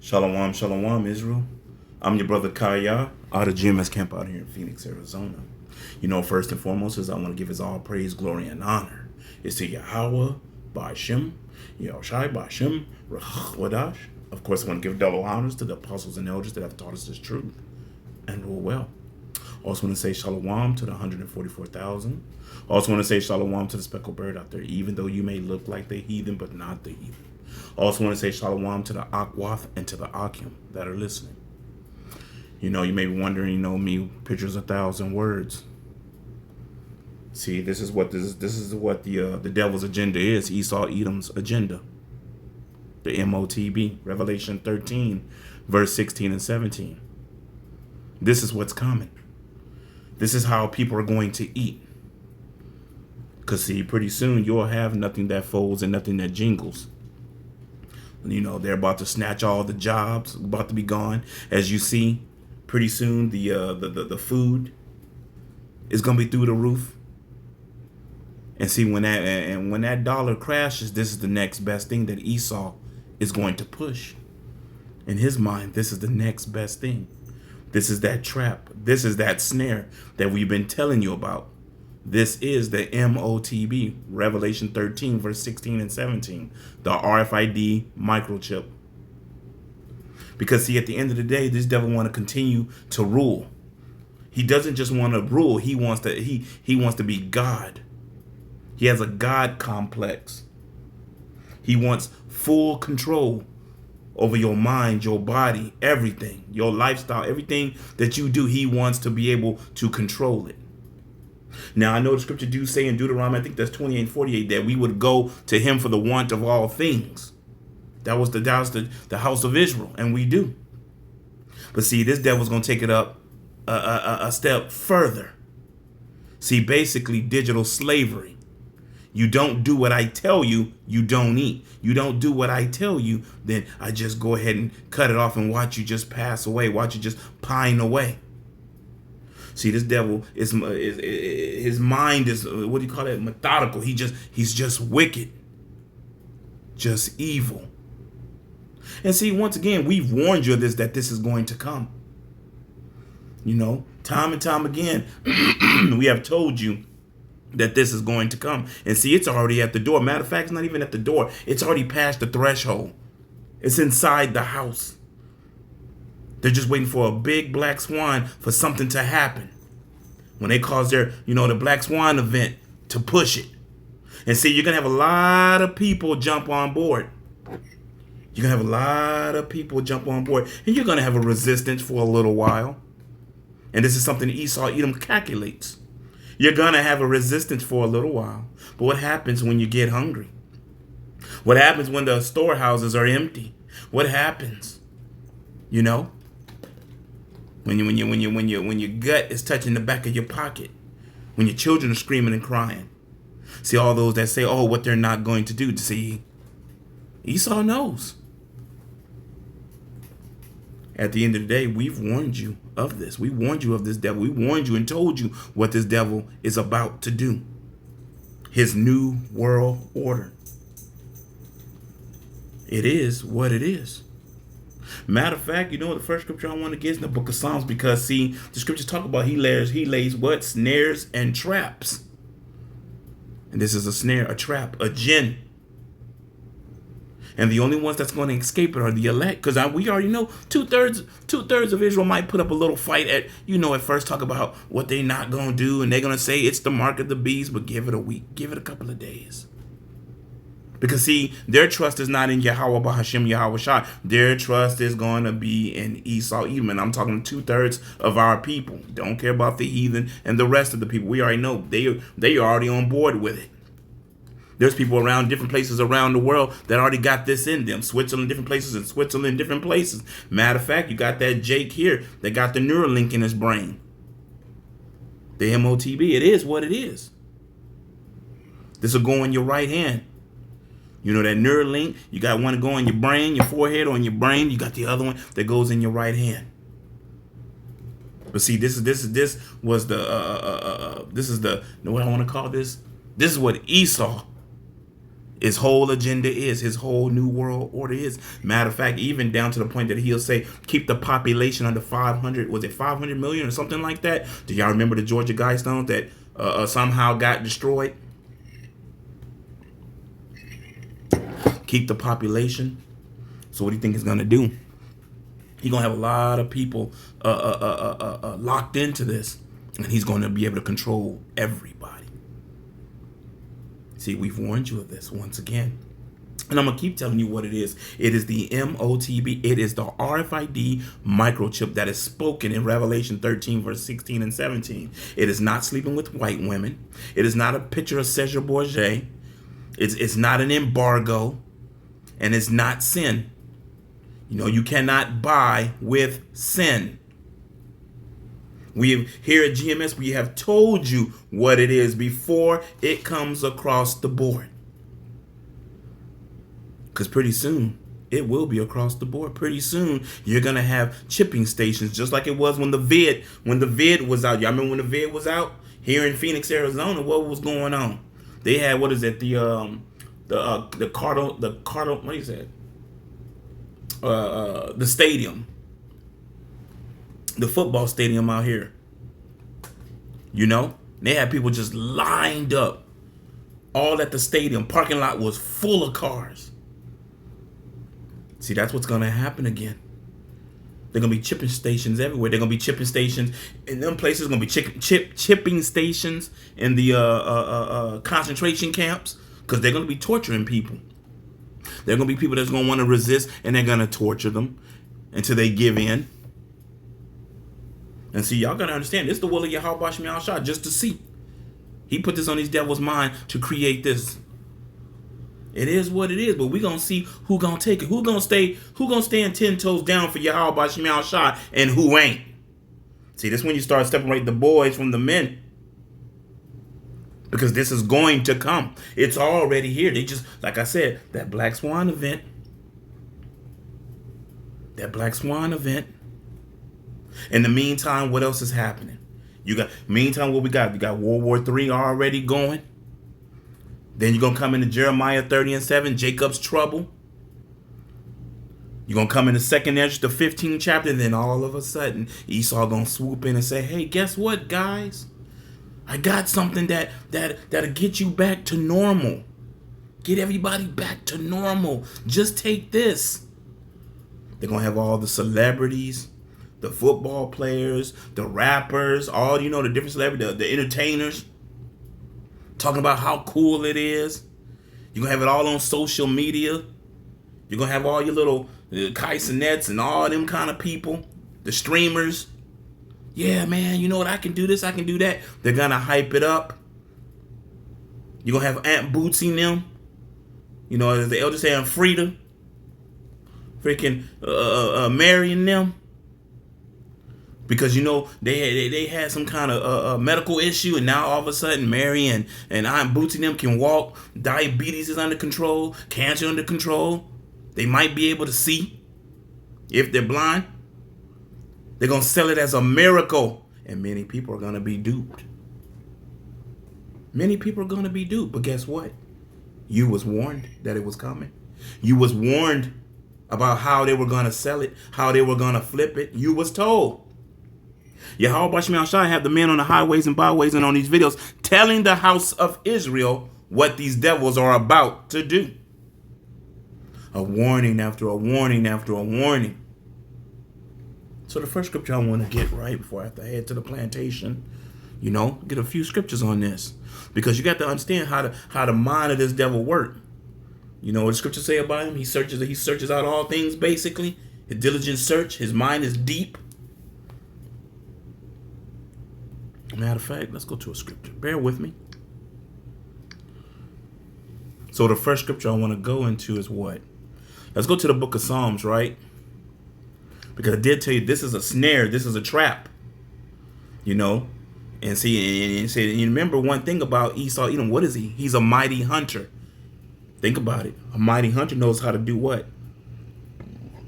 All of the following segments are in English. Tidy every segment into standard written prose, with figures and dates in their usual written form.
Shalom, shalom, Israel. I'm your brother Kaya out of GMS Camp out here in Phoenix, Arizona. First and foremost is I want to give his all praise, glory, and honor. It's to Yahweh, Ba'ashem, Yahushai, Ba'ashem, Wadash. Of course, I want to give double honors to the apostles and elders that have taught us this truth and rule well. Also want to say shalom to the 144,000. Also want to say shalom to the speckled bird out there, even though you may look like the heathen, but not the heathen. Also want to say shalom to the Akwath and to the Akim that are listening. You may be wondering, me, pictures 1,000 words. See, this is what the devil's agenda is. Esau Edom's agenda. The MOTB, Revelation 13, verse 16 and 17. This is what's coming. This is how people are going to eat. Because, see, pretty soon you'll have nothing that folds and nothing that jingles. They're about to snatch all the jobs, about to be gone. As you see, pretty soon the food is going to be through the roof. And see, when that dollar crashes, this is the next best thing that Esau is going to push. In his mind, this is the next best thing. This is that trap. This is that snare that we've been telling you about. This is the MOTB, Revelation 13, verse 16 and 17, the RFID microchip. Because, see, at the end of the day, this devil want to continue to rule. He doesn't just want to rule. He wants to be God. He has a God complex. He wants full control over your mind, your body, everything, your lifestyle, everything that you do. He wants to be able to control it. Now, I know the scripture do say in Deuteronomy, I think that's 28 and 48, that we would go to him for the want of all things. That was the house of Israel, and we do. But see, this devil's going to take it up a step further. See, basically digital slavery. You don't do what I tell you, you don't eat. You don't do what I tell you, then I just go ahead and cut it off and watch you just pass away, watch you just pine away. See, this devil is his mind is, what do you call that? Methodical. He's just wicked, just evil. And see, once again, we've warned you of this, that this is going to come. Time and time again, we have told you that this is going to come. And see, it's already at the door. Matter of fact, it's not even at the door. It's already past the threshold. It's inside the house. They're just waiting for a big black swan for something to happen. When they cause their, the black swan event to push it. And see, you're going to have a lot of people jump on board. You're going to have a lot of people jump on board. And you're going to have a resistance for a little while. And this is something Esau Edom calculates. You're going to have a resistance for a little while. But what happens when you get hungry? What happens when the storehouses are empty? What happens? When your gut is touching the back of your pocket, when your children are screaming and crying. See, all those that say, oh, what they're not going to do. See, Esau knows. At the end of the day, we've warned you of this. We warned you of this devil. We warned you and told you what this devil is about to do. His new world order. It is what it is. Matter of fact, the first scripture I want to get is in the book of Psalms, because see, the scriptures talk about he lays what? Snares and traps. And this is a snare, a trap, a jinn. And the only ones that's going to escape it are the elect. Because we already know two-thirds of Israel might put up a little fight at first talk about what they're not going to do. And they're going to say it's the mark of the beast, but give it a week, give it a couple of days. Because, see, their trust is not in Yahweh Bahashem Yahweh Shai. Their trust is going to be in Esau Edom. And I'm talking 2/3 of our people. Don't care about the heathen and the rest of the people. We already know they are already on board with it. There's people around different places around the world that already got this in them. Switzerland, different places, and Switzerland, different places. Matter of fact, you got that Jake here that got the Neuralink in his brain. The MOTB, it is what it is. This will go in your right hand. That Neuralink, you got one to go in your brain, your forehead, on your brain. You got the other one that goes in your right hand. But see, this was the what I want to call this. This is what Esau His whole agenda is, his whole new world order is. Matter of fact, even down to the point that he'll say, keep the population under 500, was it 500 million or something like that? Do y'all remember the Georgia Guidestones that somehow got destroyed? Keep the population. So what do you think he's going to do? He's going to have a lot of people locked into this. And he's going to be able to control everybody. See, we've warned you of this once again. And I'm going to keep telling you what it is. It is the MOTB. It is the RFID microchip that is spoken in Revelation 13, verse 16 and 17. It is not sleeping with white women. It is not a picture of Cesar Borgia. It's not an embargo. And it's not sin. You know, you cannot buy with sin. Here at GMS, we have told you what it is before it comes across the board. Because pretty soon, it will be across the board. Pretty soon, you're going to have chipping stations, just like it was when the vid was out. Y'all remember when the vid was out? Here in Phoenix, Arizona, what was going on? They had, what is it, the Cardinal, what is that? The stadium. The football stadium out here. You know, they had people just lined up all at the stadium. Parking lot was full of cars. See, that's what's going to happen again. They're going to be chipping stations everywhere. They're going to be chipping stations in them places. Going to be chipping stations in the concentration camps, because they're going to be torturing people. There are going to be people that's going to want to resist, and they're going to torture them until they give in. And see, y'all got to understand, this is the will of Yahweh Shemiah Shah, just to see. He put this on these devils' mind to create this. It is what it is, but we're going to see who going to take it. Who going to stand 10 toes down for Yahweh Shemiah Shah and who ain't. See, this is when you start separating the boys from the men. Because this is going to come. It's already here. They just, like I said, that Black Swan event. In the meantime, what else is happening? Meantime, what we got? We got World War III already going. Then you're going to come into Jeremiah 30 and 7, Jacob's trouble. You're going to come into 2nd Ezra, the 15th chapter, and then all of a sudden, Esau going to swoop in and say, hey, guess what, guys? I got something that'll get you back to normal. Get everybody back to normal. Just take this. They're going to have all the celebrities, the football players, the rappers, all, the different celebrities, the entertainers, talking about how cool it is. You're going to have it all on social media. You're going to have all your little Kai Cenats and all them kind of people, the streamers. Yeah, man, you know what? I can do this, I can do that. They're going to hype it up. You're going to have Aunt Bootsy and them. As the elders say, Aunt Frida. Freaking marrying them. Because, they had some kind of medical issue, and now all of a sudden Mary and Aunt Bootsy and them can walk. Diabetes is under control. Cancer under control. They might be able to see if they're blind. They're going to sell it as a miracle. And many people are going to be duped. Many people are going to be duped. But guess what? You was warned that it was coming. You was warned about how they were going to sell it, how they were going to flip it. You was told. Yahweh Shemiah Shai have the men on the highways and byways and on these videos telling the house of Israel what these devils are about to do. A warning after a warning after a warning. So the first scripture I want to get right before I have to head to the plantation, get a few scriptures on this. Because you got to understand how the mind of this devil work. What the scriptures say about him? He searches out all things, basically. His diligent search. His mind is deep. Matter of fact, let's go to a scripture. Bear with me. So the first scripture I want to go into is what? Let's go to the book of Psalms, right? Because I did tell you this is a snare. This is a trap. And see, and you remember one thing about Esau Edom. What is he? He's a mighty hunter. Think about it. A mighty hunter knows how to do what?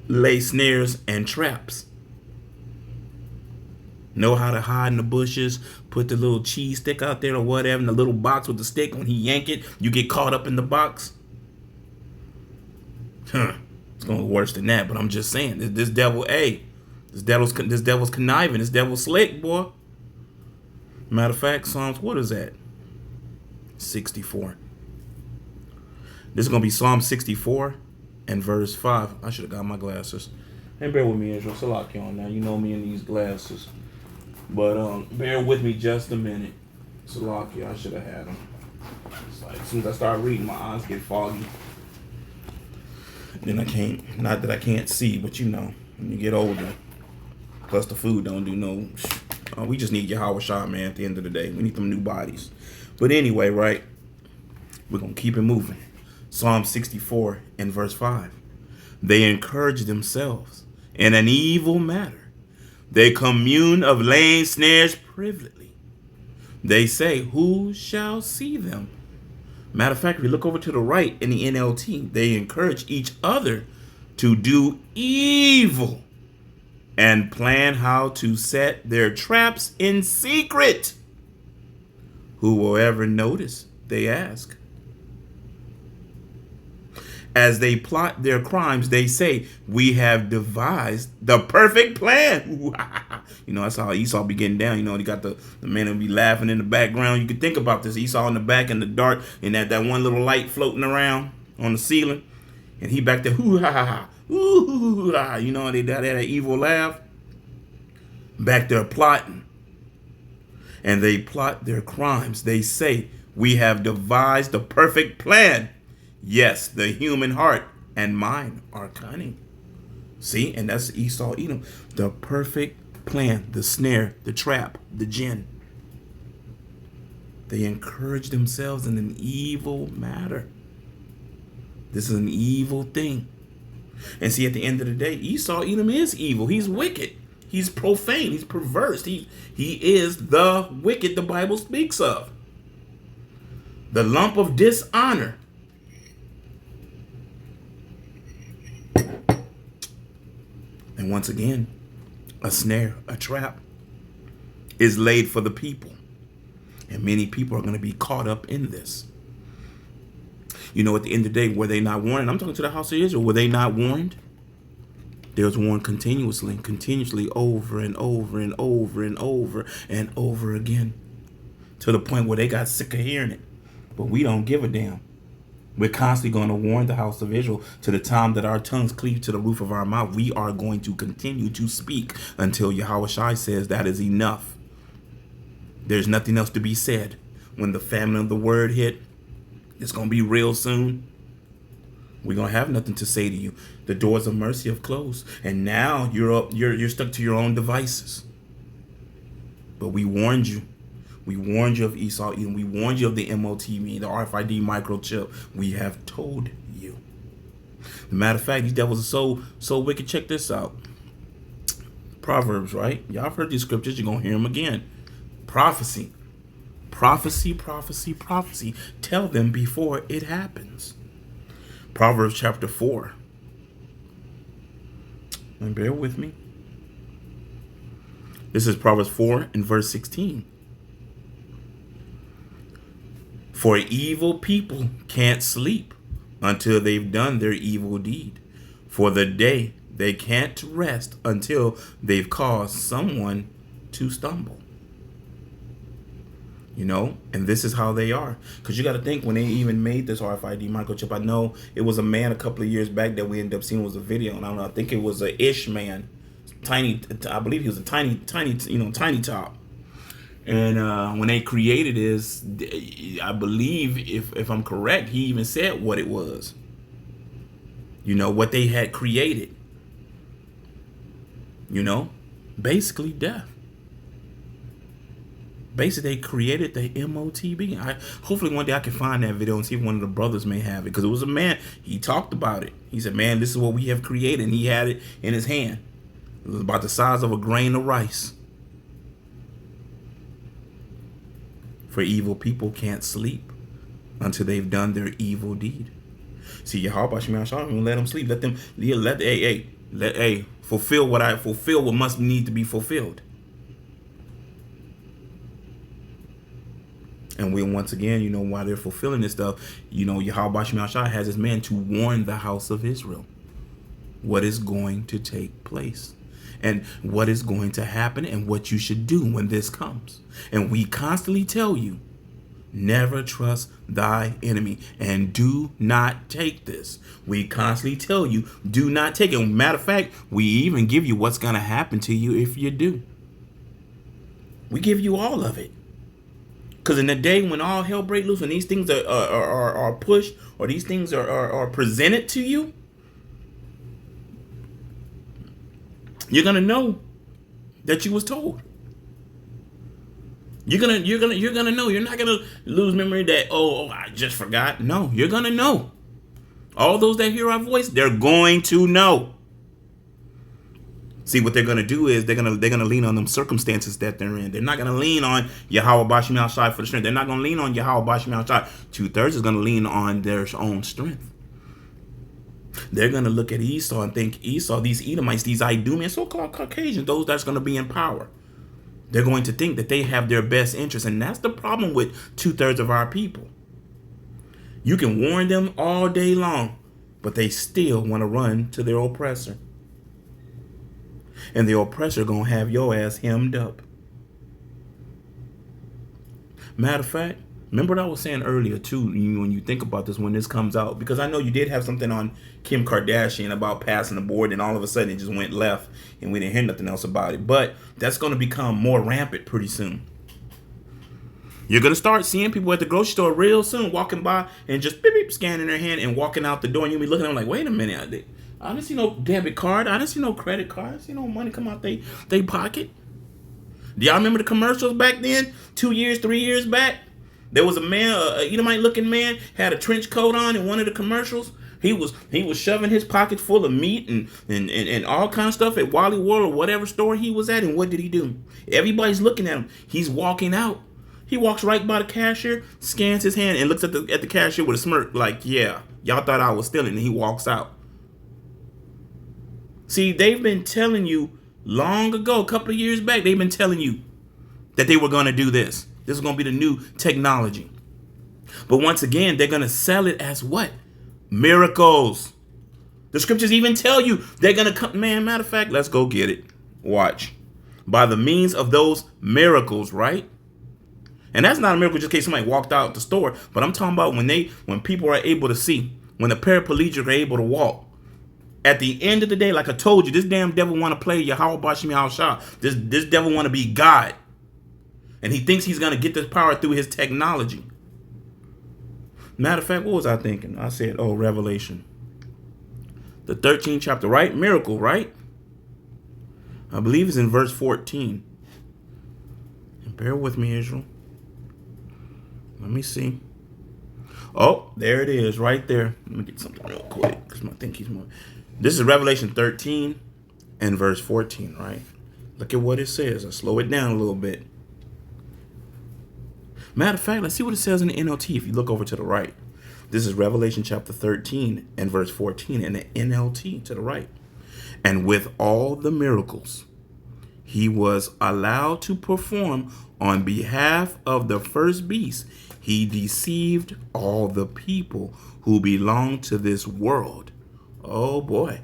Lay snares and traps. Know how to hide in the bushes, put the little cheese stick out there or whatever in the little box with the stick. When he yank it, you get caught up in the box. Huh. It's going to be worse than that, but I'm just saying. This devil, hey, this devil's conniving. This devil's slick, boy. Matter of fact, Psalms, what is that? 64. This is going to be Psalm 64 and verse 5. I should have got my glasses. And bear with me, Israel. Salaki on now. You know me in these glasses. But bear with me just a minute. Salaki, I should have had them. It's like as soon as I start reading, my eyes get foggy. Then I can't, not that I can't see, but you know, when you get older, plus the food don't do no, we just need Yahweh Shah, man, at the end of the day. We need them new bodies. But anyway, right, we're going to keep it moving. Psalm 64 and verse 5. They encourage themselves in an evil matter. They commune of laying snares privily. They say, who shall see them? Matter of fact, if you look over to the right in the NLT, they encourage each other to do evil and plan how to set their traps in secret. Who will ever notice? They ask. As they plot their crimes, they say, we have devised the perfect plan. You know, that's how Esau be getting down. You know, he got the man who be laughing in the background. You can think about this. Esau in the back in the dark and that one little light floating around on the ceiling. And he back there, hoo ha ha ha, ooh ha. You know, they had that evil laugh. Back there plotting. And they plot their crimes. They say, we have devised the perfect plan. Yes, the human heart and mind are cunning. See, and that's Esau, Edom. The perfect plan, the snare, the trap, the gin. They encourage themselves in an evil matter. This is an evil thing. And see, at the end of the day, Esau, Edom is evil. He's wicked. He's profane. He's perverse. He is the wicked the Bible speaks of. The lump of dishonor. And once again, a snare, a trap is laid for the people. And many people are going to be caught up in this. You know, at the end of the day, were they not warned? I'm talking to the house of Israel. Were they not warned? They was warned continuously over and over and over and over and over again. To the point where they got sick of hearing it. But we don't give a damn. We're constantly going to warn the house of Israel to the time that our tongues cleave to the roof of our mouth. We are going to continue to speak until Yahweh Shai says that is enough. There's nothing else to be said. When the famine of the word hit, it's going to be real soon. We're going to have nothing to say to you. The doors of mercy have closed. And now you're stuck to your own devices. But we warned you. We warned you of Esau Edom. We warned you of the MOTV, the RFID microchip. We have told you. The matter of fact, these devils are so wicked. Check this out. Proverbs, right? Y'all have heard these scriptures. You're going to hear them again. Prophecy. Prophecy, prophecy, prophecy. Tell them before it happens. Proverbs chapter 4. And bear with me. This is Proverbs 4 and verse 16. For evil people can't sleep until they've done their evil deed. For the day they can't rest until they've caused someone to stumble. You know, and this is how they are. Because you got to think, when they even made this RFID microchip, I know it was a man a couple of years back that we ended up seeing was a video. And I don't know, I think it was a Ish man. Tiny, I believe he was a tiny top. And when they created this, I believe, if I'm correct, he even said what it was. You know, what they had created. You know, basically death. Basically, they created the MOTB. Hopefully one day I can find that video and see if one of the brothers may have it. Because it was a man, he talked about it. He said, man, this is what we have created. And he had it in his hand. It was about the size of a grain of rice. For evil people can't sleep until they've done their evil deed. See, Yahweh Shemar Shalom, let them sleep. Fulfill what must need to be fulfilled. And we once again, while they're fulfilling this stuff, Yahweh Shem Shai has his man to warn the house of Israel what is going to take place and what is going to happen and what you should do when this comes. And we constantly tell you, never trust thy enemy, and do not take this. We constantly tell you, do not take it. Matter of fact, we even give you what's going to happen to you if you do. We give you all of it. Because in the day when all hell breaks loose, when these things are pushed, or these things are presented to you, you're gonna know that you was told. You're gonna know. You're not gonna lose memory that I just forgot. No, you're gonna know. All those that hear our voice, they're going to know. See, what they're gonna do is they're gonna lean on them circumstances that they're in. They're not gonna lean on Yahweh Bashim Al Shai for the strength. They're not gonna lean on Yahweh Bashim Al Shai. 2/3 is gonna lean on their own strength. They're gonna look at Esau and think Esau, these Edomites, these Idumeans, so-called Caucasians, those that's gonna be in power. They're going to think that they have their best interest, and that's the problem with 2/3 of our people. You can warn them all day long, but they still want to run to their oppressor. And the oppressor gonna have your ass hemmed up. Matter of fact, remember what I was saying earlier too, when you think about this, when this comes out, because I know you did have something on Kim Kardashian about passing the board, and all of a sudden it just went left and we didn't hear nothing else about it. But that's going to become more rampant pretty soon. You're going to start seeing people at the grocery store real soon walking by and just beep, beep, scanning their hand and walking out the door, and you'll be looking at them like, wait a minute, I didn't see no debit card, I didn't see no credit card, I didn't see no money come out they pocket. Do y'all remember the commercials back then? 2 years, 3 years back? There was a man, a Edomite looking man, had a trench coat on in one of the commercials. He was shoving his pocket full of meat and all kind of stuff at Wally World or whatever store he was at. And what did he do? Everybody's looking at him. He's walking out. He walks right by the cashier, scans his hand, and looks at the cashier with a smirk like, yeah, y'all thought I was stealing. And he walks out. See, they've been telling you long ago, a couple of years back, they've been telling you that they were going to do this. This is going to be the new technology. But once again, they're going to sell it as what? Miracles. The scriptures even tell you they're going to come. Man, matter of fact, let's go get it. Watch. By the means of those miracles, right? And that's not a miracle just in case somebody walked out the store. But I'm talking about when people are able to see, when the paraplegic are able to walk. At the end of the day, like I told you, this damn devil want to play Yahweh Bashim Al Shah. This devil want to be God. And he thinks he's going to get this power through his technology. Matter of fact, what was I thinking? I said, Revelation. The 13th chapter, right? Miracle, right? I believe it's in verse 14. And bear with me, Israel. Let me see. Oh, there it is, right there. Let me get something real quick, because I think he's more. This is Revelation 13 and verse 14, right? Look at what it says. I'll slow it down a little bit. Matter of fact, let's see what it says in the NLT if you look over to the right. This is Revelation chapter 13 and verse 14 in the NLT to the right. And with all the miracles he was allowed to perform on behalf of the first beast, he deceived all the people who belong to this world. Oh boy.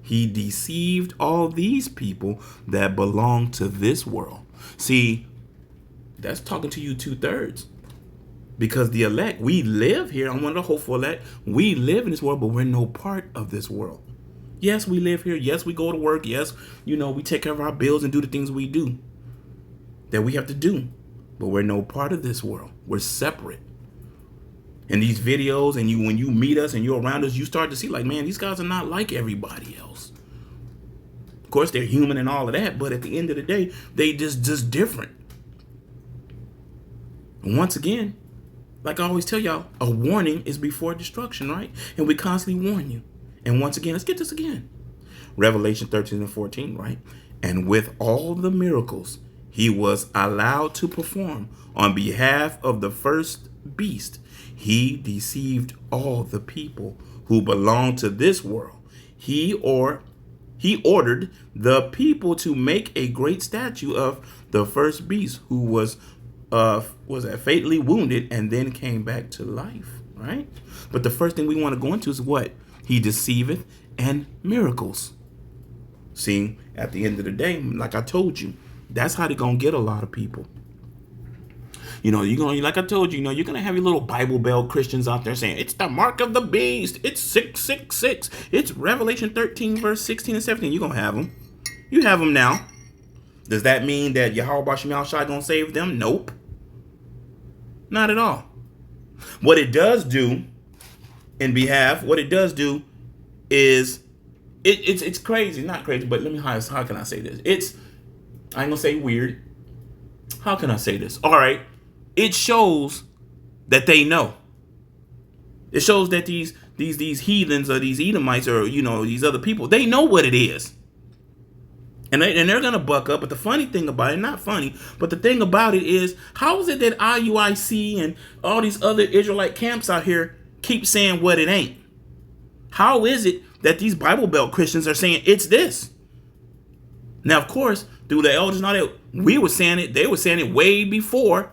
He deceived all these people that belong to this world. See, that's talking to you 2/3. Because the elect, we live here. I'm one of the hopeful elect. We live in this world, but we're no part of this world. Yes, we live here. Yes, we go to work. Yes, we take care of our bills and do the things we do that we have to do. But we're no part of this world. We're separate. In these videos, and when you meet us and you're around us, you start to see like, man, these guys are not like everybody else. Of course, they're human and all of that, but at the end of the day, they just different. And once again, like I always tell y'all, a warning is before destruction, right? And we constantly warn you. And once again, let's get this again. Revelation 13 and 14, right? And with all the miracles he was allowed to perform on behalf of the first beast, he deceived all the people who belong to this world. He ordered the people to make a great statue of the first beast who was was that fatally wounded and then came back to life, right? But the first thing we want to go into is what? He deceiveth and miracles. See, at the end of the day, like I told you, that's how they're going to get a lot of people. You're going to, like I told you, you're going to have your little Bible Belt Christians out there saying, it's the mark of the beast. It's 666. It's Revelation 13, verse 16 and 17. You're going to have them. You have them now. Does that mean that Yahweh Bashim Yahushua going to save them? Nope. Not at all. What it does do is it's crazy, not crazy, but how can I say this? I ain't gonna say weird. How can I say this? All right, it shows that they know. It shows that these heathens or these Edomites or these other people, they know what it is. And they're going to buck up. But the funny thing about it, not funny, but the thing about it is, how is it that IUIC and all these other Israelite camps out here keep saying what it ain't? How is it that these Bible Belt Christians are saying it's this? Now, of course, through the elders and all that, we were saying it, they were saying it way before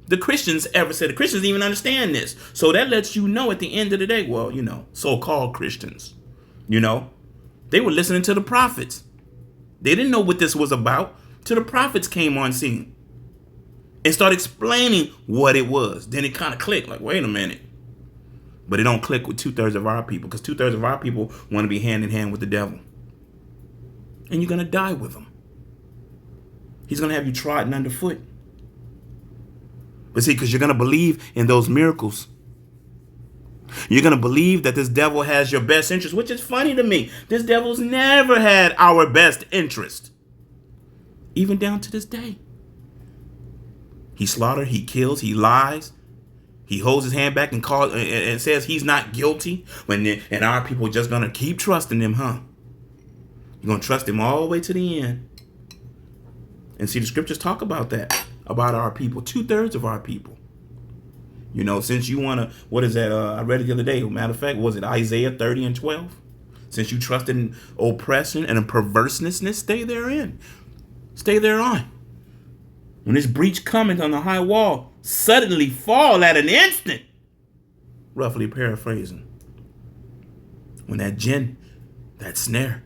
the Christians ever said it. The Christians didn't even understand this. So that lets you know at the end of the day, well, so-called Christians, they were listening to the prophets. They didn't know what this was about till the prophets came on scene and started explaining what it was. Then it kind of clicked, like, wait a minute. But it don't click with 2/3 of our people, because 2/3 of our people want to be hand in hand with the devil. And you're going to die with him. He's going to have you trodden underfoot. But see, because you're going to believe in those miracles. You're going to believe that this devil has your best interest, which is funny to me. This devil's never had our best interest. Even down to this day. He slaughters, he kills, he lies. He holds his hand back and says he's not guilty. And our people are just going to keep trusting him, huh? You're going to trust him all the way to the end. And see, the scriptures talk about that, about our people, 2/3 of our people. Since you want to, what is that? I read it the other day. Matter of fact, was it Isaiah 30 and 12? Since you trust in oppression and in perverseness, stay therein. Stay thereon. When this breach cometh on the high wall, suddenly fall at an instant. Roughly paraphrasing. When that snare,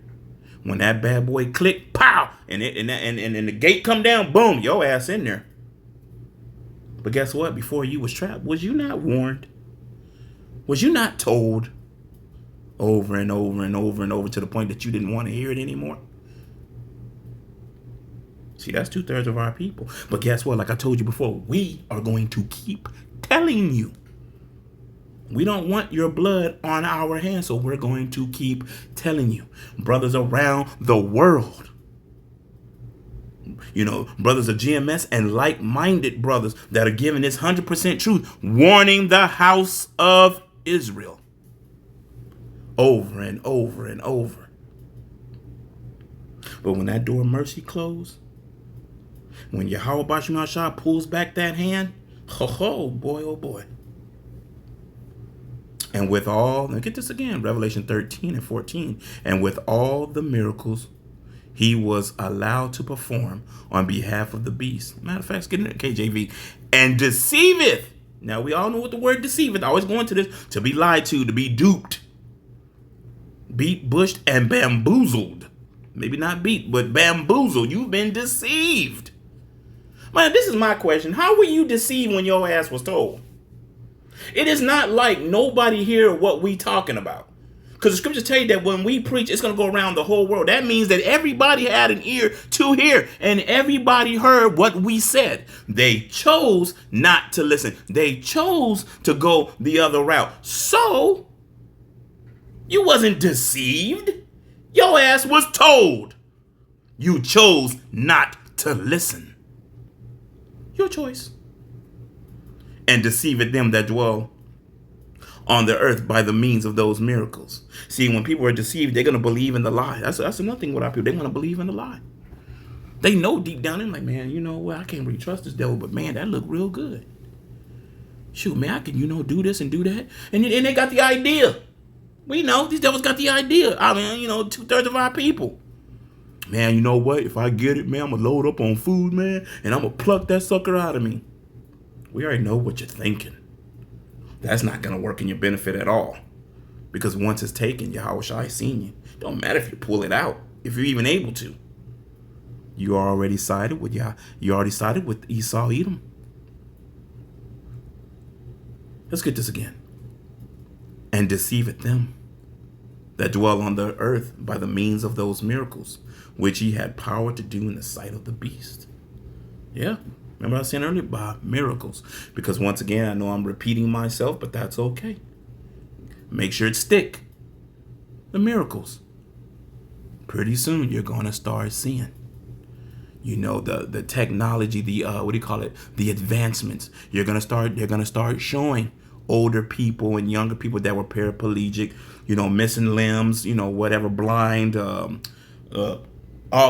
when that bad boy click, pow, and the gate come down, boom, your ass in there. But guess what? Before you was trapped, was you not warned? Was you not told over and over and over and over to the point that you didn't want to hear it anymore? See, that's 2/3 of our people. But guess what? Like I told you before, we are going to keep telling you. We don't want your blood on our hands, so we're going to keep telling you. Brothers around the world. Brothers of GMS and like-minded brothers that are giving this 100% truth, warning the house of Israel over and over and over. But when that door of mercy closed, when Yahweh Bashim Yahushua pulls back that hand, oh boy. And with all, now get this again, Revelation 13 and 14, and with all the miracles he was allowed to perform on behalf of the beast. Matter of fact, let's get into KJV. And deceiveth. Now, we all know what the word deceiveth. I always go into this. To be lied to be duped. Beat, bushed, and bamboozled. Maybe not beat, but bamboozled. You've been deceived. Man, this is my question. How were you deceived when your ass was told? It is not like nobody hear what we talking about. Because the scriptures tell you that when we preach, it's going to go around the whole world. That means that everybody had an ear to hear, and everybody heard what we said. They chose not to listen. They chose to go the other route. So, you wasn't deceived. Your ass was told. You chose not to listen. Your choice. And deceiveth them that dwell on the earth by the means of those miracles. See, when people are deceived, they're going to believe in the lie. That's another thing with our people. They're going to believe in the lie. They know deep down, they're like, man, you know what? I can't really trust this devil, but man, that look real good. Shoot, man, I can, do this and do that. And they got the idea. We know these devils got the idea. I mean, 2/3 of our people. Man, you know what? If I get it, man, I'm going to load up on food, man, and I'm going to pluck that sucker out of me. We already know what you're thinking. That's not going to work in your benefit at all. Because once it's taken, Yahweh Shai seen you. Don't matter if you pull it out, if you're even able to. You already sided with You already sided with Esau, Edom. Let's get this again. And deceiveth them that dwell on the earth by the means of those miracles, which he had power to do in the sight of the beast. Yeah. Remember I was saying earlier, by miracles. Because once again, I know I'm repeating myself, but that's okay. Make sure it stick. The miracles. Pretty soon you're going to start seeing, the technology, the the advancements. They're going to start showing older people and younger people that were paraplegic, missing limbs, whatever, blind, all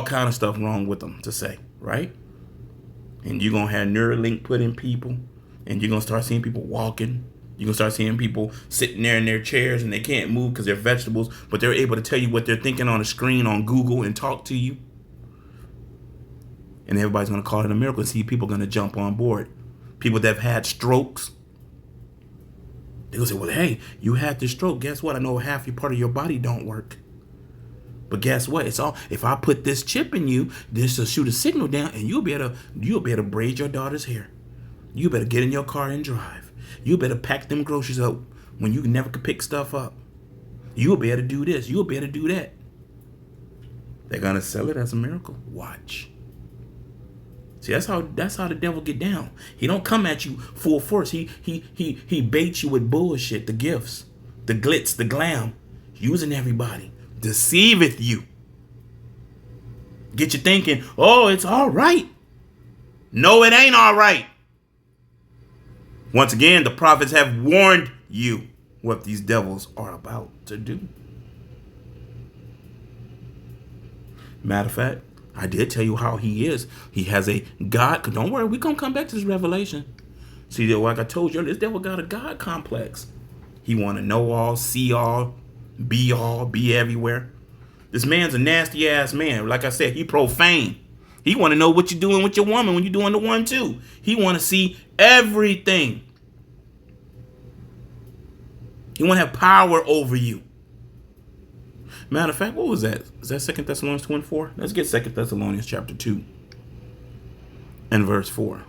kind of stuff wrong with them, to say, right? And you're going to have Neuralink put in people, and you're going to start seeing people walking. You're going to start seeing people sitting there in their chairs and they can't move because they're vegetables, but they're able to tell you what they're thinking on a screen on Google and talk to you. And everybody's going to call it a miracle. See, people are going to jump on board. People that have had strokes, they'll say, well, hey, you had this stroke. Guess what? I know half your part of your body don't work. But guess what? It's all, if I put this chip in you, this will shoot a signal down, and you'll be able to braid your daughter's hair. You better get in your car and drive. You better pack them groceries up when you never could pick stuff up. You'll be able to do this. You'll be able to do that. They're gonna sell it as a miracle. Watch. See, that's how the devil get down. He don't come at you full force. He baits you with bullshit, the gifts, the glitz, the glam, using everybody, deceiveth you. Get you thinking, oh, it's all right. No, it ain't all right. Once again, the prophets have warned you what these devils are about to do. Matter of fact, I did tell you how he is. He has a God. Don't worry, we're going to come back to this revelation. See, like I told you, this devil got a God complex. He want to know all, see all, be everywhere. This man's a nasty ass man. Like I said, he profane. He want to know what you're doing with your woman when you're doing the one too. He want to see everything. He want to have power over you. Matter of fact, what was that? Is that 2 Thessalonians 2 and 4? Let's get 2 Thessalonians chapter 2 and verse 4.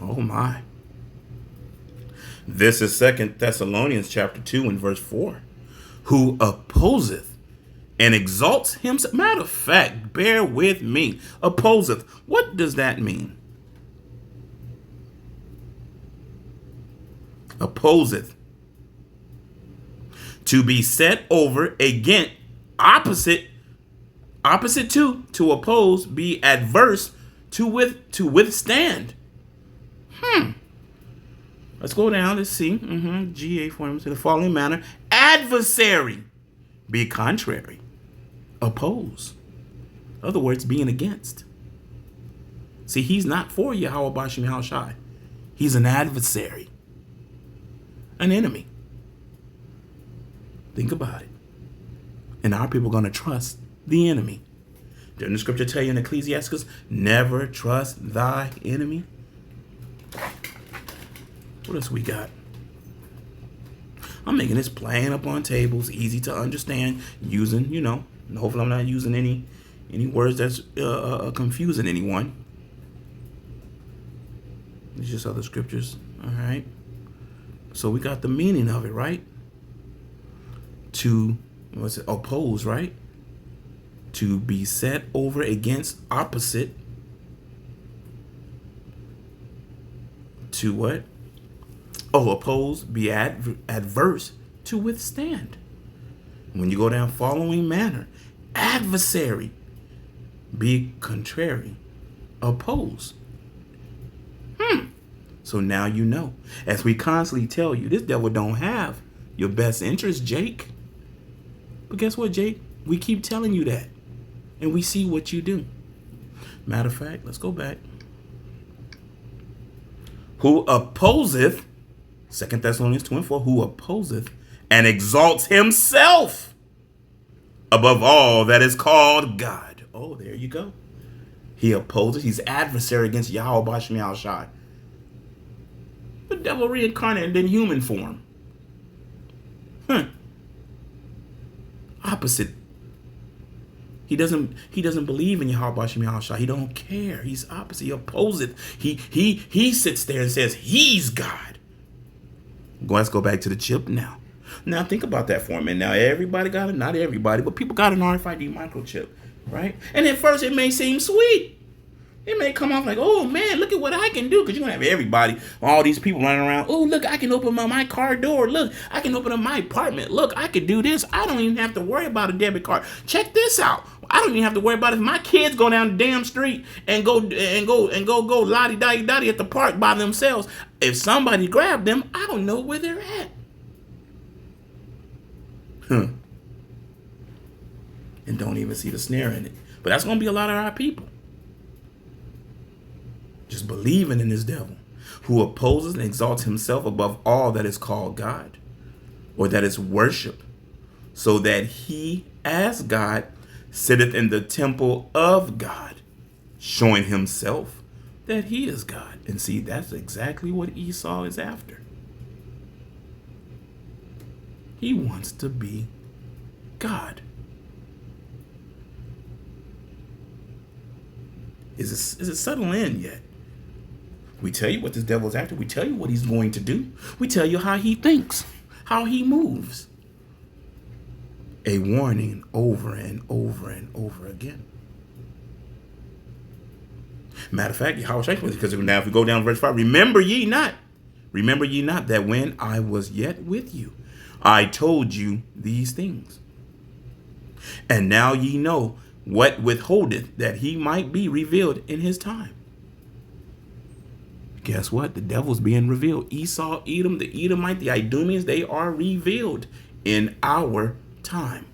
Oh my. This is 2 Thessalonians chapter 2 and verse 4. Who opposeth and exalts himself. Matter of fact, bear with me. Opposeth. What does that mean? Opposeth. To be set over against, opposite to oppose, be adverse, to withstand. Let's go down. Let's see. GA forms in the following manner. Adversary. Be contrary. Oppose. In other words, being against. See, he's not for Yahweh Bashim Yahushai. He's an adversary. An enemy. Think about it. And our people are going to trust the enemy. Didn't the scripture tell you in Ecclesiastes, never trust thy enemy? What else we got? I'm making this plain up on tables, easy to understand, using, hopefully I'm not using any words that's confusing anyone. It's just other scriptures. All right. So we got the meaning of it, right? To, oppose, right? To be set over against, opposite. To what? Oh, oppose, be adverse, to withstand. When you go down following manner, adversary, be contrary, oppose. So now you know. As we constantly tell you, this devil don't have your best interest, Jake. But guess what, Jake? We keep telling you that. And we see what you do. Matter of fact, let's go back. Who opposeth, 2 Thessalonians 2 and 4, who opposeth and exalts himself above all that is called God. Oh, there you go. He opposes. He's adversary against Yahweh Bashem Yahushai. The devil reincarnated in human form. Opposite. He doesn't believe in Yahweh Bashem Yahushai. He don't care. He's opposite. He opposes. He sits there and says he's God. Let's go back to the chip now. Now think about that for a minute. Now everybody got it, not everybody, but people got an RFID microchip, right? And at first it may seem sweet. It may come off like, oh man, look at what I can do. Because you're going to have everybody, all these people running around. Oh, look, I can open my car door. Look, I can open up my apartment. Look, I can do this. I don't even have to worry about a debit card. Check this out. I don't even have to worry about if my kids go down the damn street and go lottie-dottie at the park by themselves. If somebody grabbed them, I don't know where they're at. And don't even see the snare in it. But that's going to be a lot of our people. Just believing in this devil who opposes and exalts himself above all that is called God or that is worship, so that he, as God, sitteth in the temple of God, showing himself that he is God. And see, that's exactly what Esau is after. He wants to be God. Is it settled in yet? We tell you what this devil is after. We tell you what he's going to do. We tell you how he thinks, how he moves. A warning over and over and over again. Matter of fact, because now if we go down to verse 5, remember ye not that when I was yet with you, I told you these things. And now ye know what withholdeth, that he might be revealed in his time. Guess what? The devil's being revealed. Esau, Edom, the Edomite, the Idumeans, they are revealed in our time.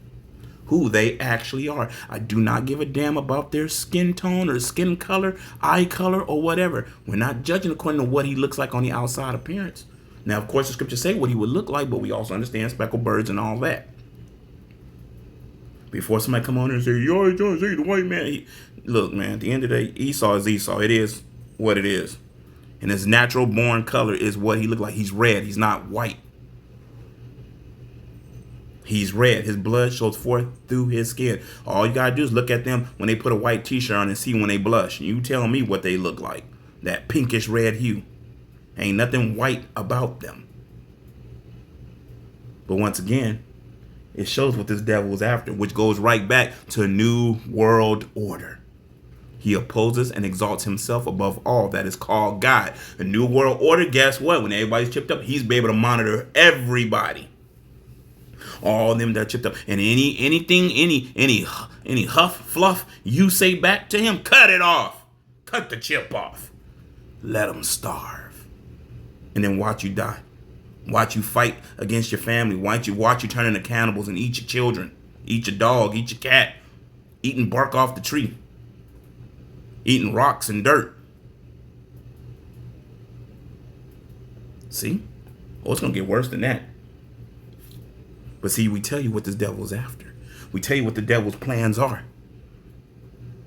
Who they actually are. I do not give a damn about their skin tone or skin color, eye color, or whatever. We're not judging according to what he looks like on the outside appearance. Now, of course, the scriptures say what he would look like, but we also understand speckled birds and all that. Before somebody come on and say, you always trying to say the white man. Look, man, at the end of the day, Esau is Esau. It is what it is. And his natural born color is what he looked like. He's red. He's not white. He's red. His blood shows forth through his skin. All you got to do is look at them when they put a white t-shirt on and see when they blush. You tell me what they look like. That pinkish red hue. Ain't nothing white about them. But once again, it shows what this devil was after, which goes right back to New World Order. He opposes and exalts himself above all that is called God. The New World Order, guess what? When everybody's chipped up, he's be able to monitor everybody. All of them that are chipped up. And any huff, fluff you say back to him, cut it off. Cut the chip off. Let them starve. And then watch you die. Watch you fight against your family. Watch you turn into cannibals and eat your children. Eat your dog, eat your cat. Eating bark off the tree. Eating rocks and dirt. See? Oh, it's going to get worse than that. But see, we tell you what this devil's after. We tell you what the devil's plans are.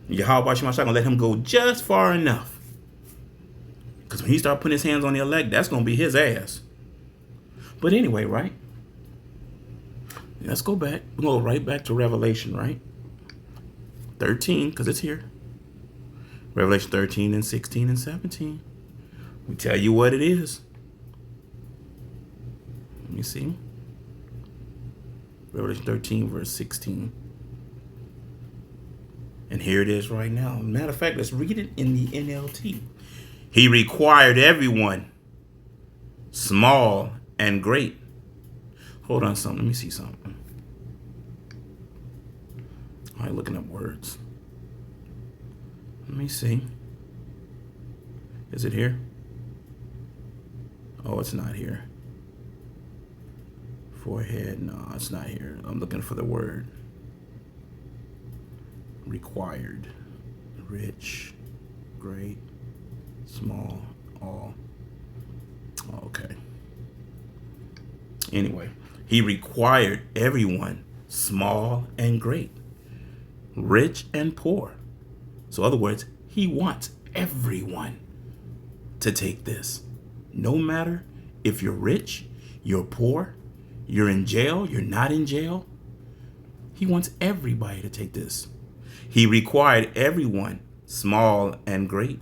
Yahweh Shema going to let him go just far enough. Because when he start putting his hands on the elect, that's going to be his ass. But anyway, right? Let's go back. We'll go right back to Revelation, right? 13, because it's here. Revelation 13 and 16 and 17. We tell you what it is. Let me see. Revelation 13, verse 16. And here it is right now. Matter of fact, let's read it in the NLT. He required everyone, small and great. Hold on something. Let me see something. All right, looking up words. Let me see. Is it here? Oh, it's not here. Forehead. No, it's not here. I'm looking for the word. Required. Rich. Great. Small. All. Okay. Anyway, he required everyone, small and great, rich and poor. So in other words, He wants everyone to take this. No matter if you're rich, you're poor, you're in jail, you're not in jail. He wants everybody to take this. He required everyone, small and great,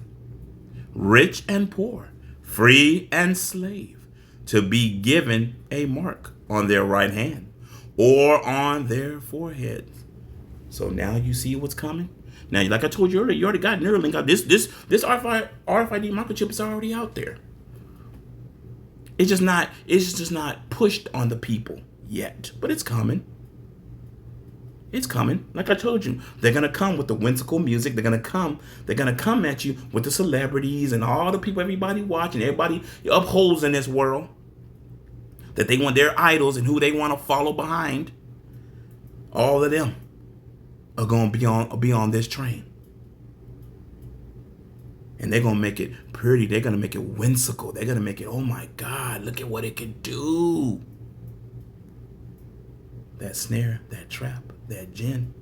rich and poor, free and slave, to be given a mark on their right hand or on their foreheads. So now you see what's coming. Now, like I told you earlier, you already got Neuralink out. This RFID microchip is already out there. It's just not pushed on the people yet, but it's coming. It's coming. Like I told you, they're gonna come with the whimsical music. They're gonna come at you with the celebrities and all the people everybody watching, everybody upholds in this world, that they want their idols and who they want to follow behind. All of them are gonna be on this train. And they're gonna make it pretty. They're gonna make it whimsical. They're gonna make it, oh my God, look at what it can do. That snare, that trap, that gin,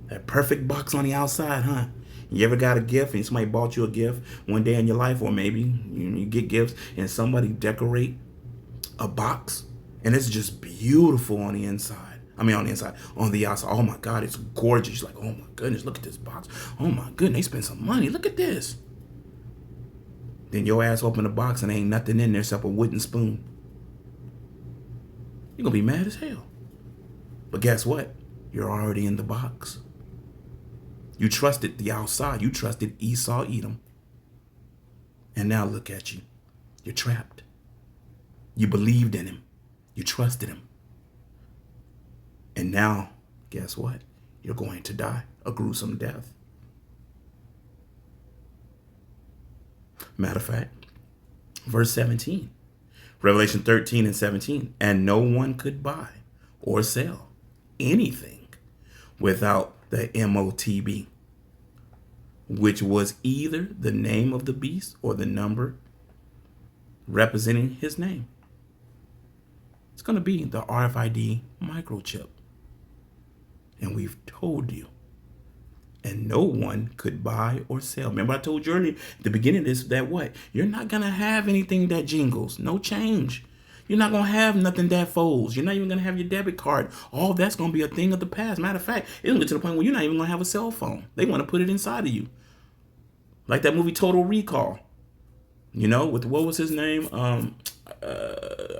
that perfect box on the outside, huh? You ever got a gift and somebody bought you a gift one day in your life, or maybe you get gifts and somebody decorate a box and it's just beautiful on the inside. On the outside. Oh my God, it's gorgeous. Like, oh my goodness, look at this box. Oh my goodness, they spent some money. Look at this. Then your ass open the box and ain't nothing in there except a wooden spoon. You're gonna be mad as hell. But guess what? You're already in the box. You trusted the outside. You trusted Esau, Edom. And now look at you. You're trapped. You believed in him. You trusted him. And now, guess what? You're going to die a gruesome death. Matter of fact, verse 17, Revelation 13 and 17, and no one could buy or sell anything without the MOTB, which was either the name of the beast or the number representing his name. It's going to be the RFID microchip. And we've told you. And no one could buy or sell. Remember I told you earlier at the beginning of this, that what? You're not going to have anything that jingles. No change. You're not going to have nothing that folds. You're not even going to have your debit card. All that's going to be a thing of the past. Matter of fact, it'll get to the point where you're not even going to have a cell phone. They want to put it inside of you. Like that movie Total Recall. You know, with what was his name? I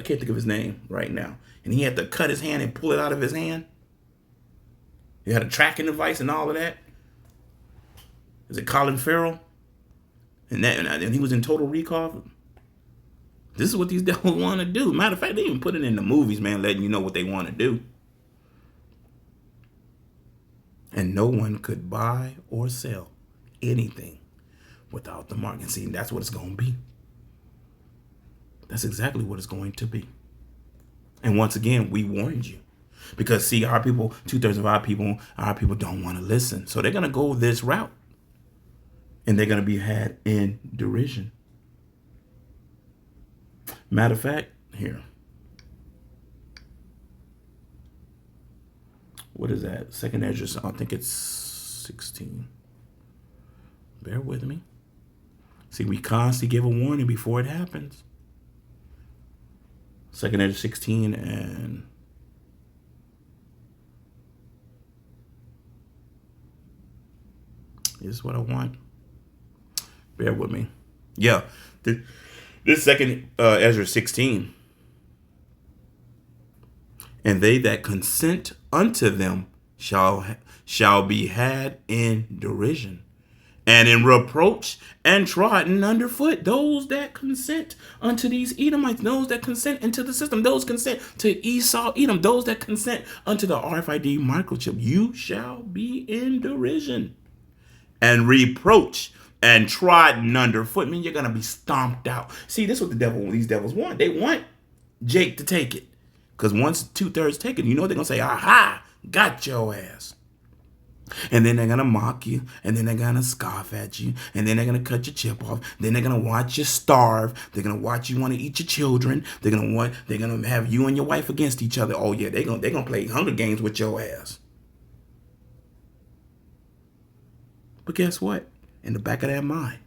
can't think of his name right now. And he had to cut his hand and pull it out of his hand. He had a tracking device and all of that. Is it Colin Farrell? And he was in Total Recall. This is what these devils want to do. Matter of fact, they even put it in the movies, man, letting you know what they want to do. And no one could buy or sell anything without the mark. And see, that's what it's going to be. That's exactly what it's going to be. And once again, we warned you. Because see, our people, 2/3 of our people don't want to listen. So they're going to go this route. And they're going to be had in derision. Matter of fact, here. What is that? Second Ezra, I think it's 16. Bear with me. See, we constantly give a warning before it happens. Second Ezra 16 and... This is what I want. Bear with me. Yeah. This second Ezra 16. And they that consent unto them shall be had in derision, and in reproach, and trodden underfoot. Those that consent unto these Edomites, those that consent into the system, those consent to Esau, Edom, those that consent unto the RFID microchip, you shall be in derision and reproach and trodden underfoot. I mean, you're going to be stomped out. See, this is what these devils want. They want Jake to take it. Because once 2/3 taken, you know they're going to say, aha, got your ass. And then they're going to mock you. And then they're going to scoff at you. And then they're going to cut your chip off. Then they're going to watch you starve. They're going to watch you want to eat your children. They're going to have you and your wife against each other. Oh, yeah, they're going to play Hunger Games with your ass. But guess what? in the back of their mind,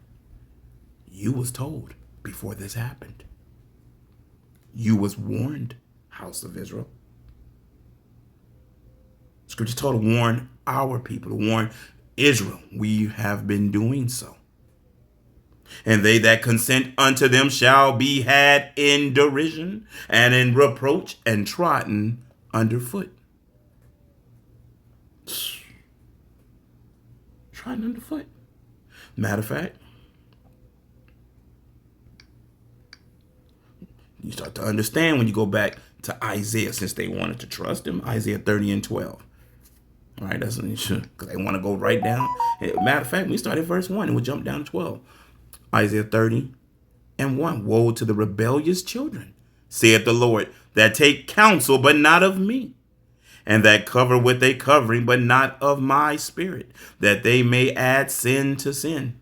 you was told before this happened. You was warned, house of Israel. Scripture told to warn our people, to warn Israel. We have been doing so. And they that consent unto them shall be had in derision and in reproach and trodden underfoot. Trodden underfoot. Matter of fact, you start to understand when you go back to Isaiah, since they wanted to trust him, Isaiah 30 and 12. All right, that's because they want to go right down. Matter of fact, we start at verse 1 and we'll jump down to 12. Isaiah 30 and 1. Woe to the rebellious children, saith the Lord, that take counsel, but not of me, and that cover with a covering, but not of my spirit, that they may add sin to sin,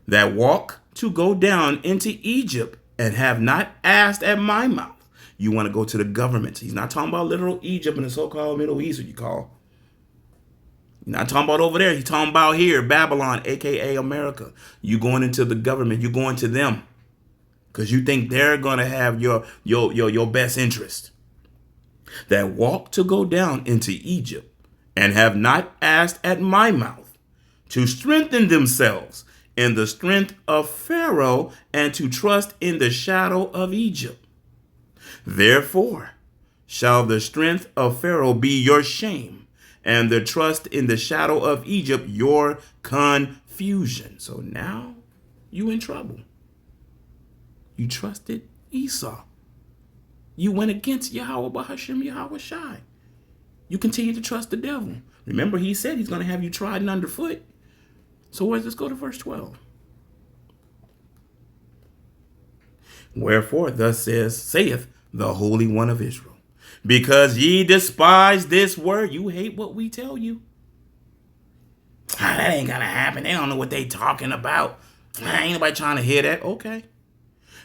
that walk to go down into Egypt, and have not asked at my mouth. You want to go to the government. He's not talking about literal Egypt in the so-called Middle East, what you call. He's not talking about over there. He's talking about here, Babylon, a.k.a. America. You going into the government. You going to them because you think they're going to have your best interest. That walk to go down into Egypt and have not asked at my mouth to strengthen themselves in the strength of Pharaoh and to trust in the shadow of Egypt. Therefore shall the strength of Pharaoh be your shame, and the trust in the shadow of Egypt your confusion. So now you in trouble. You trusted Esau. You went against Yahweh Bahasham Yahweh Shai. You continue to trust the devil. Remember, he said he's going to have you trodden underfoot. So let's go to verse 12. Wherefore thus saith the Holy One of Israel, because ye despise this word. You hate what we tell you. That ain't gonna happen. They don't know what they talking about. Ain't nobody trying to hear that. Okay.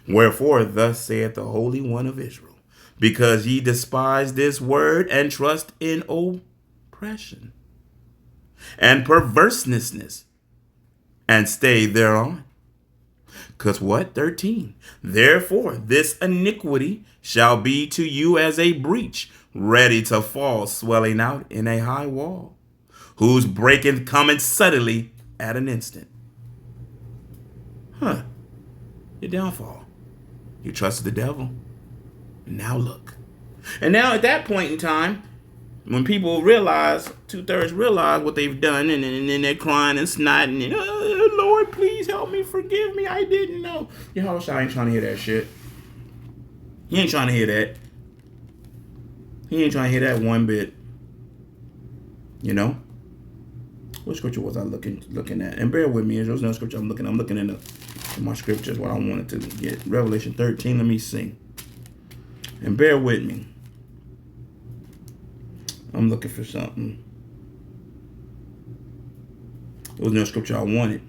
Wherefore thus saith the Holy One of Israel, because ye despise this word and trust in oppression and perverseness and stay thereon. Because what? 13. Therefore, this iniquity shall be to you as a breach, ready to fall, swelling out in a high wall, whose breaking cometh suddenly at an instant. Your downfall. You trusted the devil. And now look. And now at that point in time, when people realize, 2/3 realize what they've done, and then they're crying and snotting, and Lord, please help me, forgive me, I didn't know. Yahushua ain't trying to hear that shit. He ain't trying to hear that. He ain't trying to hear that one bit. You know? What scripture was I looking at? And bear with me, there's no scripture I'm looking in my scriptures, what I wanted to get. Revelation 13, let me see. And bear with me. I'm looking for something. There was no scripture I wanted.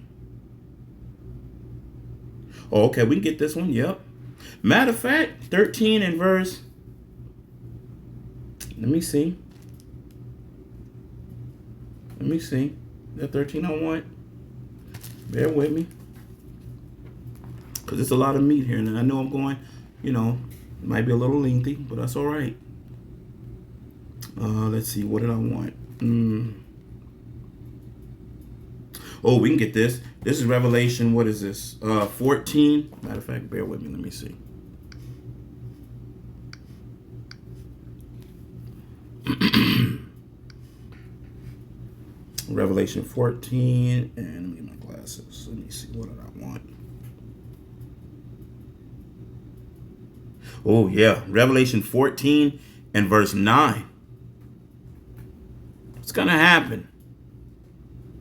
Oh, okay, we can get this one. Yep. Matter of fact, 13 and verse. Let me see. That 13 I want. Bear with me. Because it's a lot of meat here. And I know I'm going, it might be a little lengthy, but that's all right. Let's see. What did I want? Oh, we can get this. This is Revelation. What is this? 14. Matter of fact, bear with me. Let me see. Revelation 14. And let me get my glasses. Let me see. What did I want? Oh, yeah. Revelation 14 and verse 9. What's going to happen?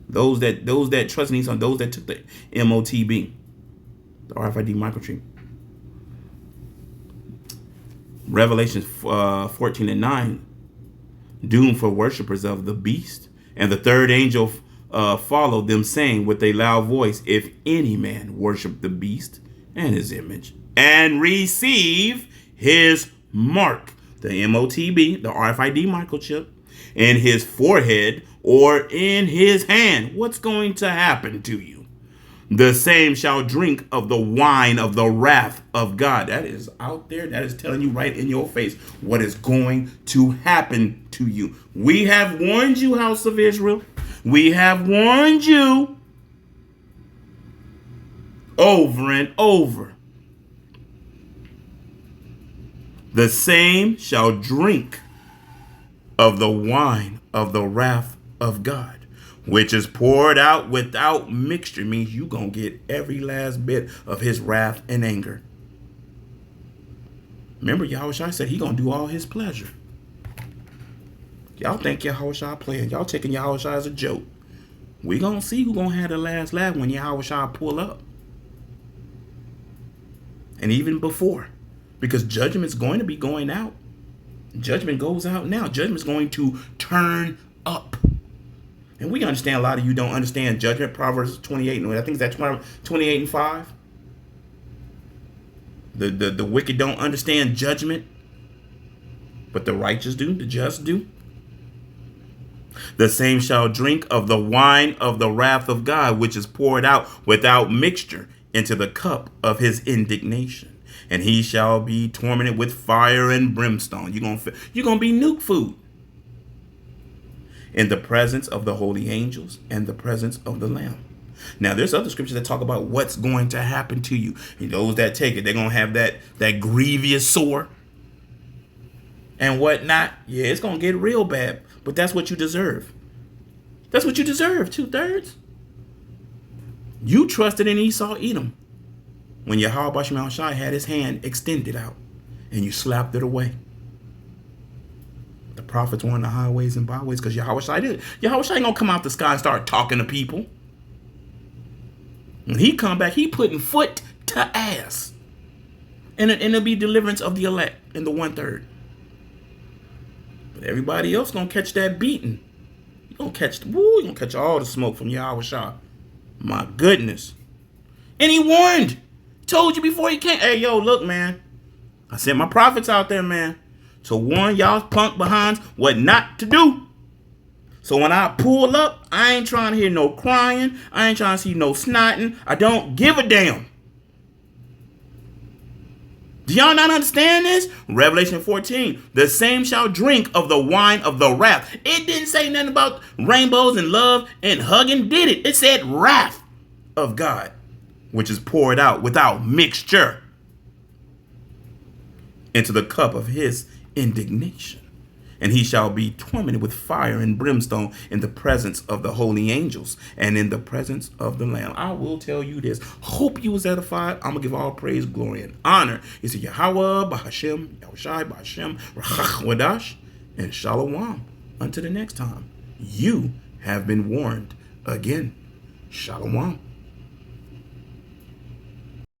Those that trust in Esau, those that took the MOTB, the RFID microchip. Revelation 14 and 9, doom for worshipers of the beast. And the third angel followed them, saying with a loud voice, if any man worship the beast and his image, and receive his mark, the MOTB, the RFID microchip, in his forehead or in his hand. What's going to happen to you? The same shall drink of the wine of the wrath of God. That is out there. That is telling you right in your face what is going to happen to you. We have warned you, house of Israel. We have warned you over and over. The same shall drink of the wine of the wrath of God, which is poured out without mixture. Means you gonna get every last bit of his wrath and anger. Remember, Yahushua said he gonna do all his pleasure. Y'all think Yahushua playing. Y'all taking Yahushua as a joke. We gonna see who gonna have the last laugh when Yahushua pull up. And even before. Because judgment's going to be going out. Judgment goes out now. Judgment's going to turn up. And we understand a lot of you don't understand judgment. Proverbs 28, and I think that's 28 and 5. The wicked don't understand judgment, but the righteous do, the just do. The same shall drink of the wine of the wrath of God, which is poured out without mixture into the cup of his indignation. And he shall be tormented with fire and brimstone. You're gonna be nuke food. In the presence of the holy angels and the presence of the Lamb. Now, there's other scriptures that talk about what's going to happen to you. And those that take it, they're going to have that grievous sore and whatnot. Yeah, it's going to get real bad. But that's what you deserve. That's what you deserve, 2/3. You trusted in Esau, Edom, when Yahweh Bashim Shai had his hand extended out and you slapped it away. The prophets were on the highways and byways because Yahweh Shai did it. Yahweh Shai ain't going to come out the sky and start talking to people. When he come back, he putting foot to ass. And it'll be deliverance of the elect in the 1/3. But everybody else going to catch that beating. You're going to catch all the smoke from Yahweh Shai. My goodness. And he warned. Told you before he came. Hey, yo, look, man. I sent my prophets out there, man, to warn y'all punk behinds what not to do. So when I pull up, I ain't trying to hear no crying. I ain't trying to see no snotting. I don't give a damn. Do y'all not understand this? Revelation 14. The same shall drink of the wine of the wrath. It didn't say nothing about rainbows and love and hugging, did it? It said wrath of God, which is poured out without mixture into the cup of his indignation. And he shall be tormented with fire and brimstone in the presence of the holy angels and in the presence of the Lamb. I will tell you this. Hope you was edified. I'm going to give all praise, glory, and honor. It's Yahweh, Bahashem, Yahushai, Bahashem, Rachach, Wadash, and Shalom. Until the next time, you have been warned again. Shalom.